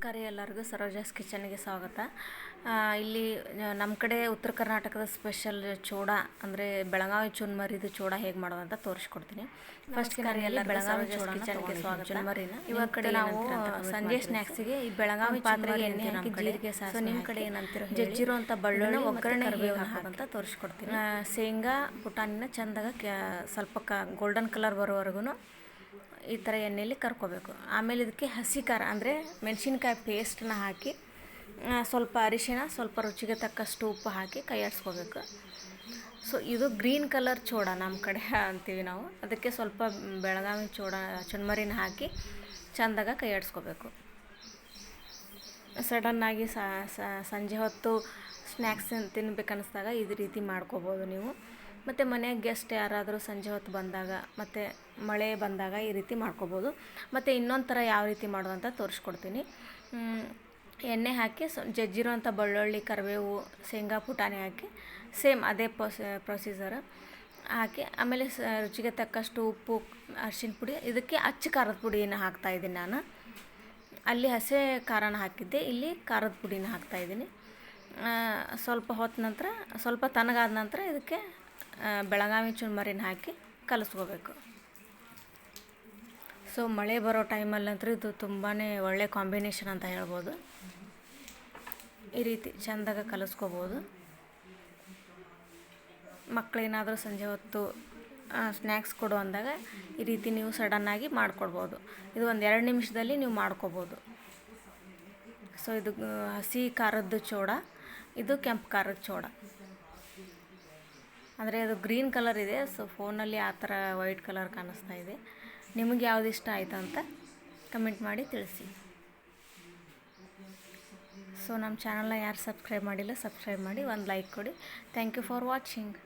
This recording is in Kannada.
ನಮಸ್ಕಾರ ಎಲ್ಲರಿಗೂ ಸರೋಜಾಸ್ ಕಿಚನ್ಗೆ ಸ್ವಾಗತ. ಇಲ್ಲಿ ನಮ್ಮ ಕಡೆ ಉತ್ತರ ಕರ್ನಾಟಕದ ಸ್ಪೆಷಲ್ ಚೂಡಾ ಅಂದರೆ ಬೆಳಗಾವಿ ಚುನ್ಮರಿದು ಚೂಡಾ ಹೇಗೆ ಮಾಡೋದು ಅಂತ ತೋರಿಸ್ಕೊಡ್ತೀನಿ. ಫಸ್ಟ್ ಎಲ್ಲ ಬೆಳಗಾವಿ ಕಿಚನ್ಗೆ ಸ್ವಾಗತ. ಚುನ್ಮರಿನ ಇವತ್ತು ನಾವು ಸಂಜೆ ಸ್ನ್ಯಾಕ್ಸಿಗೆ ಈ ಬೆಳಗಾವಿ ಪಾತ್ರೆಗೆ ಎಣ್ಣೆ ಹಾಕಿ ಜೀರಿಗೆ ಸಾಸಿವೆ ನಿಮ್ಮ ಕಡೆ ಏನಂತೀರೋ ಜಜ್ಜಿರೋ ಅಂತ ಬೆಳ್ಳುಳ್ಳಿ ಒಗ್ಗರಣೆ ಹಾಕೋದಂತ ತೋರಿಸ್ಕೊಡ್ತೀನಿ. ಶೇಂಗಾ ಪುಟಾಣಿನ ಚೆಂದಾಗ ಸ್ವಲ್ಪ ಗೋಲ್ಡನ್ ಕಲರ್ ಬರೋವರೆಗೂ ಈ ಥರ ಎಣ್ಣೆಯಲ್ಲಿ ಕರ್ಕೋಬೇಕು. ಆಮೇಲೆ ಇದಕ್ಕೆ ಹಸಿ ಖಾರ ಅಂದರೆ ಮೆಣಸಿನ್ಕಾಯಿ ಪೇಸ್ಟನ್ನ ಹಾಕಿ ಸ್ವಲ್ಪ ಅರಿಶಿಣ, ಸ್ವಲ್ಪ ರುಚಿಗೆ ತಕ್ಕಷ್ಟು ಉಪ್ಪು ಹಾಕಿ ಕೈ ಆಡಿಸ್ಕೋಬೇಕು. ಸೊ ಇದು ಗ್ರೀನ್ ಕಲರ್ ಚೂಡಾ ನಮ್ಮ ಕಡೆ ಅಂತೀವಿ ನಾವು. ಅದಕ್ಕೆ ಸ್ವಲ್ಪ ಬೆಳಗಾವಿ ಚುನ್ಮರಿನ ಹಾಕಿ ಚೆಂದಾಗ ಕೈ ಆಡಿಸ್ಕೋಬೇಕು. ಸಡನ್ನಾಗಿ ಸಂಜೆ ಹೊತ್ತು ಸ್ನ್ಯಾಕ್ಸ್ ತಿನ್ಬೇಕನ್ನಿಸ್ದಾಗ ಇದು ರೀತಿ ಮಾಡ್ಕೋಬೋದು ನೀವು. ಮತ್ತು ಮನೆಯಾಗ ಗೆಸ್ಟ್ ಯಾರಾದರೂ ಸಂಜೆ ಹೊತ್ತು ಬಂದಾಗ ಮತ್ತು ಮಳೆ ಬಂದಾಗ ಈ ರೀತಿ ಮಾಡ್ಕೋಬೋದು. ಮತ್ತು ಇನ್ನೊಂದು ಥರ ಯಾವ ರೀತಿ ಮಾಡೋದು ಅಂತ ತೋರಿಸ್ಕೊಡ್ತೀನಿ. ಎಣ್ಣೆ ಹಾಕಿ ಜಜ್ಜಿರೋಂಥ ಬೆಳ್ಳುಳ್ಳಿ, ಕರಿಬೇವು, ಶೇಂಗಾ ಪುಟಾಣಿ ಹಾಕಿ ಸೇಮ್ ಅದೇ ಪ್ರೊಸೀಜರ್ ಹಾಕಿ ಆಮೇಲೆ ರುಚಿಗೆ ತಕ್ಕಷ್ಟು ಉಪ್ಪು, ಅರಿಶಿನ ಪುಡಿ, ಇದಕ್ಕೆ ಅಚ್ಚ ಖಾರದ ಪುಡಿಯನ್ನು ಹಾಕ್ತಾಯಿದ್ದೀನಿ ನಾನು. ಅಲ್ಲಿ ಹಸೆ ಖಾರನ ಹಾಕಿದ್ದೆ, ಇಲ್ಲಿ ಖಾರದ ಪುಡಿನ ಹಾಕ್ತಾಯಿದ್ದೀನಿ. ಸ್ವಲ್ಪ ಹೊತ್ತು ನಂತರ ಸ್ವಲ್ಪ ತಣ್ಣಗಾದ ನಂತರ ಇದಕ್ಕೆ ಬೆಳಗಾವಿ ಚುನ್ಮರಿನ ಹಾಕಿ ಕಲಿಸ್ಕೋಬೇಕು. ಸೊ ಮಳೆ ಬರೋ ಟೈಮಲ್ಲಂತೂ ಇದು ತುಂಬಾ ಒಳ್ಳೆ ಕಾಂಬಿನೇಷನ್ ಅಂತ ಹೇಳ್ಬೋದು. ಈ ರೀತಿ ಚೆಂದಾಗ ಕಲಿಸ್ಕೋಬೋದು. ಮಕ್ಕಳೇನಾದರೂ ಸಂಜೆ ಹೊತ್ತು ಸ್ನ್ಯಾಕ್ಸ್ ಕೊಡು ಅಂದಾಗ ಈ ರೀತಿ ನೀವು ಸಡನ್ನಾಗಿ ಮಾಡಿಕೊಡ್ಬೋದು. ಇದು ಒಂದು 2 ನಿಮಿಷದಲ್ಲಿ ನೀವು ಮಾಡ್ಕೋಬೋದು. ಸೊ ಇದು ಹಸಿ ಖಾರದ್ದು ಚೂಡಾ, ಇದು ಕೆಂಪು ಖಾರದ ಚೂಡಾ. ಅಂದರೆ ಅದು ಗ್ರೀನ್ ಕಲರ್ ಇದೆ. ಸೊ ಫೋನಲ್ಲಿ ಆ ಥರ ವೈಟ್ ಕಲರ್ ಕಾಣಿಸ್ತಾ ಇದೆ. ನಿಮಗೆ ಯಾವ್ದು ಇಷ್ಟ ಆಯಿತು ಅಂತ ಕಮೆಂಟ್ ಮಾಡಿ ತಿಳಿಸಿ. ಸೊ ನಮ್ಮ ಚಾನಲ್ನ ಯಾರು ಸಬ್ಸ್ಕ್ರೈಬ್ ಮಾಡಿಲ್ಲ ಸಬ್ಸ್ಕ್ರೈಬ್ ಮಾಡಿ, ಒಂದು ಲೈಕ್ ಕೊಡಿ. Thank you for watching.